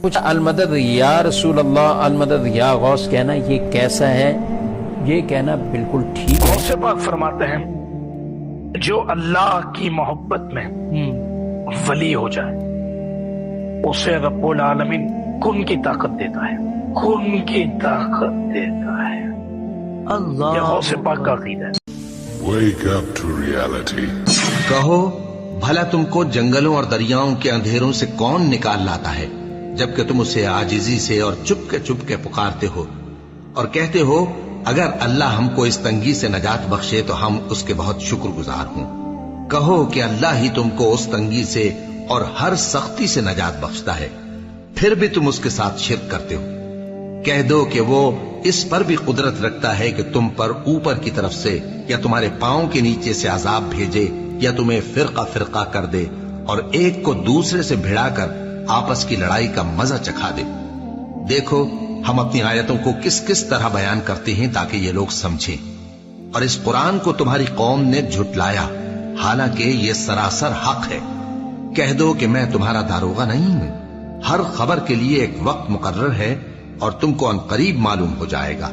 کچھ المدد یا رسول اللہ، المدد یا غوث کہنا یہ کیسا ہے؟ یہ کہنا بالکل ٹھیک ہے۔ غوث پاک فرماتے ہیں جو اللہ کی محبت میں ولی ہو جائے اسے رب العالمین کن کی طاقت دیتا ہے، کن کی طاقت دیتا ہے۔ اللہ، یہ غوث پاک کا عقیدہ ہے۔ Wake up to reality. کہو بھلا تم کو جنگلوں اور دریاؤں کے اندھیروں سے کون نکال لاتا ہے جبکہ تم اسے عاجزی سے اور چپ کے پکارتے ہو اور کہتے ہو اگر اللہ ہم کو اس تنگی سے نجات بخشے تو ہم اس کے بہت شکر گزار ہوں۔ کہو کہ اللہ ہی تم کو اس تنگی سے اور ہر سختی سے نجات بخشتا ہے، پھر بھی تم اس کے ساتھ شرک کرتے ہو۔ کہہ دو کہ وہ اس پر بھی قدرت رکھتا ہے کہ تم پر اوپر کی طرف سے یا تمہارے پاؤں کے نیچے سے عذاب بھیجے یا تمہیں فرقہ فرقہ کر دے اور ایک کو دوسرے سے بھڑا کر آپس کی لڑائی کا مزہ چکھا دے۔ دیکھو ہم اپنی آیتوں کو کس کس طرح بیان کرتے ہیں تاکہ یہ لوگ سمجھیں، اور اس قرآن کو تمہاری قوم نے جھٹلایا حالانکہ یہ سراسر حق ہے۔ کہہ دو کہ میں تمہارا داروغہ نہیں ہوں، ہر خبر کے لیے ایک وقت مقرر ہے اور تم کو عنقریب معلوم ہو جائے گا۔